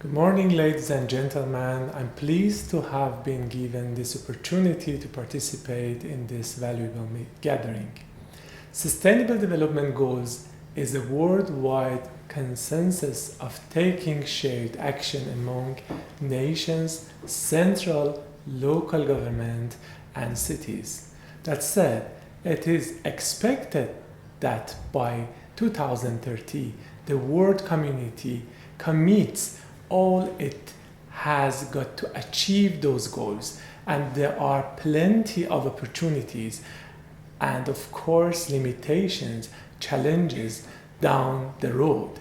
Good morning, ladies and gentlemen. I'm pleased to have been given this opportunity to participate in this valuable gathering. Sustainable Development Goals is a worldwide consensus of taking shared action among nations, central, local government, and cities. That said, it is expected that by 2030, the world community commits all it has got to achieve those goals, and there are plenty of opportunities and of course limitations, challenges down the road.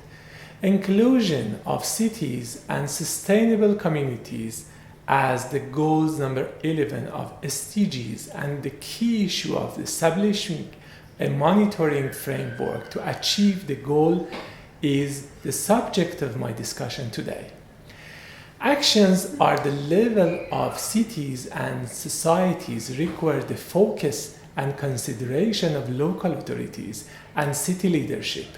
Inclusion of cities and sustainable communities as the goals number 11 of SDGs and the key issue of establishing a monitoring framework to achieve the goal is the subject of my discussion today. Actions at the level of cities and societies require the focus and consideration of local authorities and city leadership.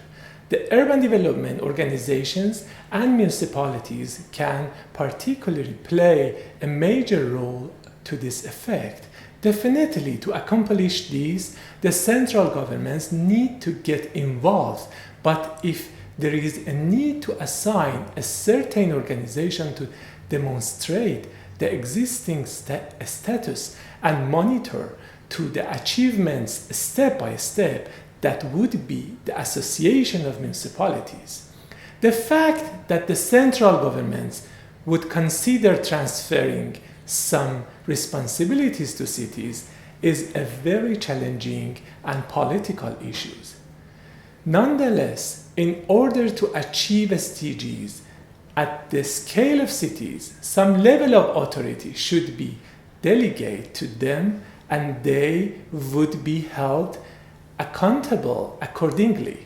The urban development organizations and municipalities can particularly play a major role to this effect. Definitely, to accomplish this, the central governments need to get involved, but if there is a need to assign a certain organization to demonstrate the existing status and monitor to the achievements step by step, that would be the Association of Municipalities. The fact that the central governments would consider transferring some responsibilities to cities is a very challenging and political issue. Nonetheless, in order to achieve SDGs at the scale of cities, some level of authority should be delegated to them and they would be held accountable accordingly.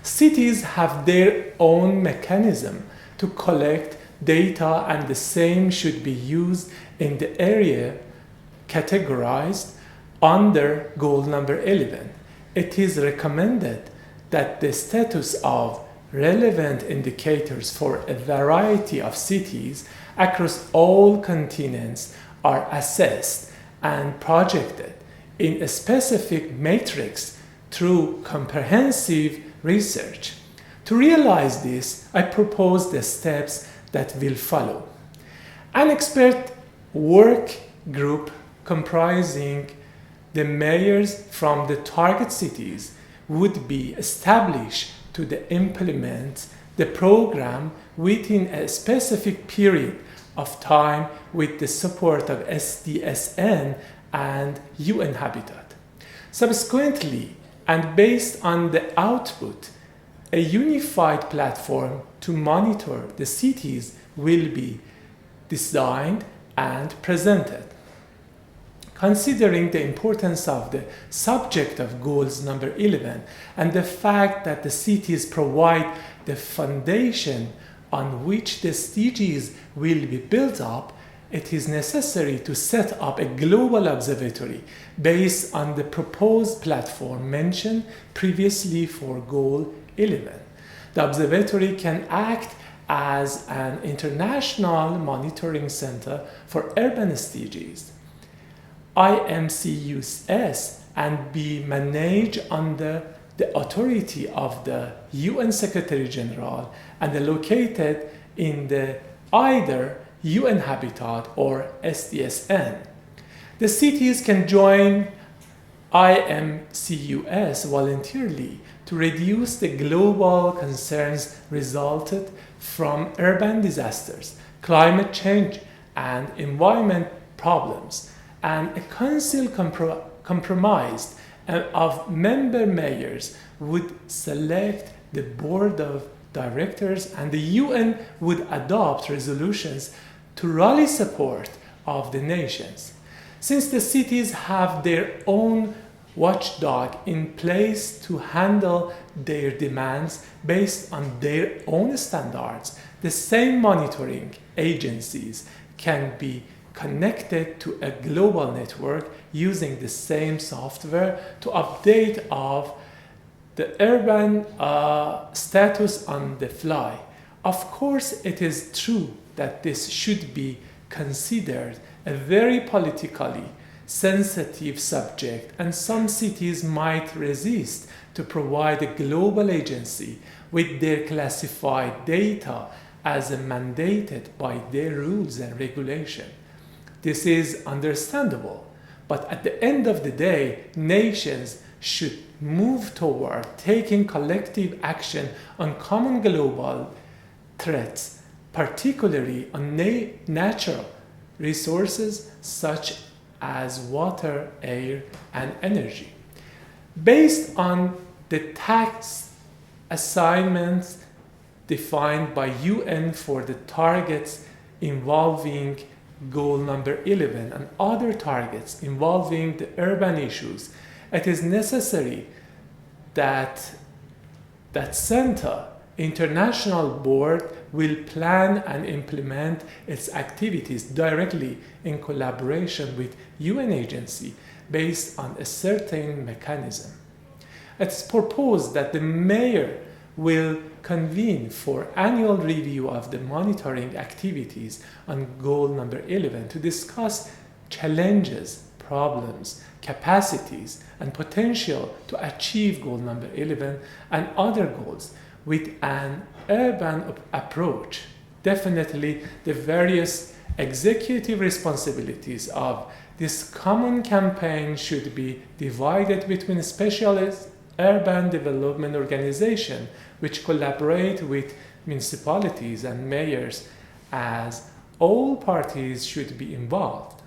Cities have their own mechanism to collect data, and the same should be used in the area categorized under goal number 11. It is recommended that the status of relevant indicators for a variety of cities across all continents are assessed and projected in a specific matrix through comprehensive research. To realize this, I propose the steps that will follow. An expert work group comprising the mayors from the target cities would be established to implement the program within a specific period of time with the support of SDSN and UN Habitat. Subsequently, and based on the output, a unified platform to monitor the cities will be designed and presented. Considering the importance of the subject of goals number 11 and the fact that the cities provide the foundation on which the SDGs will be built up, it is necessary to set up a global observatory based on the proposed platform mentioned previously for goal 11. The observatory can act as an international monitoring center for urban SDGs. IMCUS and be managed under the authority of the UN Secretary General and located in the either UN Habitat or SDSN. The cities can join IMCUS voluntarily to reduce the global concerns resulted from urban disasters, climate change, and environment problems, and a council compromised of member mayors would select the board of directors, and the UN would adopt resolutions to rally support of the nations. Since the cities have their own watchdog in place to handle their demands based on their own standards, the same monitoring agencies can be connected to a global network using the same software to update of the urban status on the fly. Of course, it is true that this should be considered a very politically sensitive subject, and some cities might resist to provide a global agency with their classified data as mandated by their rules and regulation. This is understandable, but at the end of the day, nations should move toward taking collective action on common global threats, particularly on natural resources such as water, air, and energy. Based on the task assignments defined by UN for the targets involving goal number 11 and other targets involving the urban issues, it is necessary that center international board will plan and implement its activities directly in collaboration with UN agency based on a certain mechanism. It is proposed that the mayor will convene for annual review of the monitoring activities on goal number 11 to discuss challenges, problems, capacities, and potential to achieve goal number 11 and other goals with an urban approach. Definitely, the various executive responsibilities of this common campaign should be divided between specialist urban development organizations which collaborate with municipalities and mayors, as all parties should be involved.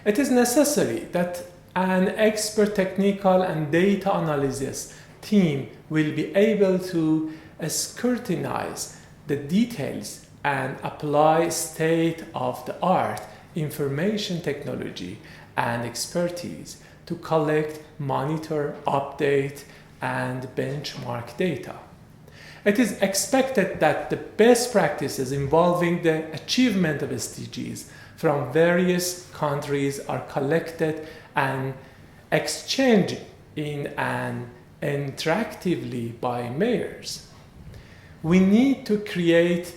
It is necessary that an expert technical and data analysis team will be able to scrutinize the details and apply state-of-the-art information technology and expertise to collect, monitor, update, and benchmark data. It is expected that the best practices involving the achievement of SDGs from various countries are collected and exchanged in an interactively by mayors. We need to create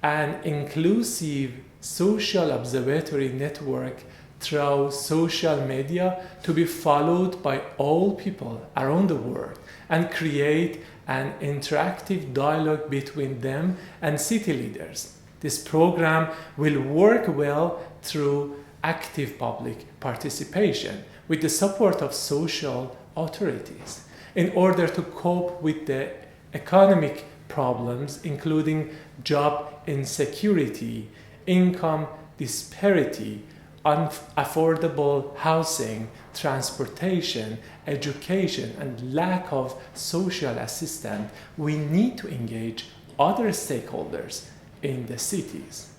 an inclusive social observatory network through social media to be followed by all people around the world and create an interactive dialogue between them and city leaders. This program will work well through active public participation with the support of social authorities in order to cope with the economic problems, including job insecurity, income disparity, unaffordable housing, transportation, education, and lack of social assistance. We need to engage other stakeholders in the cities.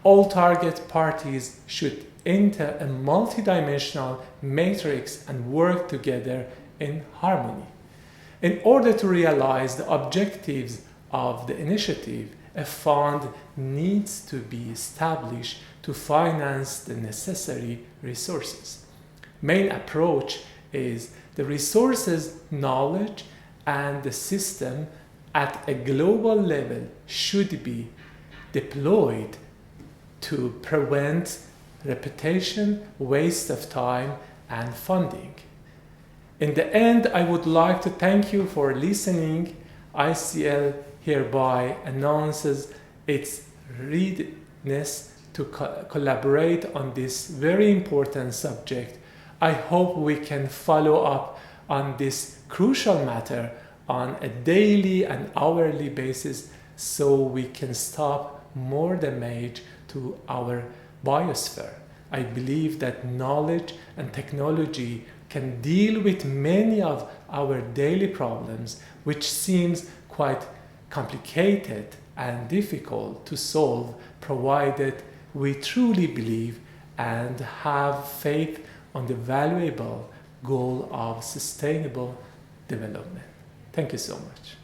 All target parties should enter a multidimensional matrix and work together in harmony. In order to realize the objectives of the initiative, a fund needs to be established to finance the necessary resources. Main approach is the resources, knowledge, and the system at a global level should be deployed to prevent repetition, waste of time, and funding. In the end, I would like to thank you for listening. ICL hereby announces its readiness to collaborate on this very important subject. I hope we can follow up on this crucial matter on a daily and hourly basis so we can stop more damage to our biosphere. I believe that knowledge and technology can deal with many of our daily problems, which seems quite complicated and difficult to solve, provided we truly believe and have faith on the valuable goal of sustainable development. Thank you so much.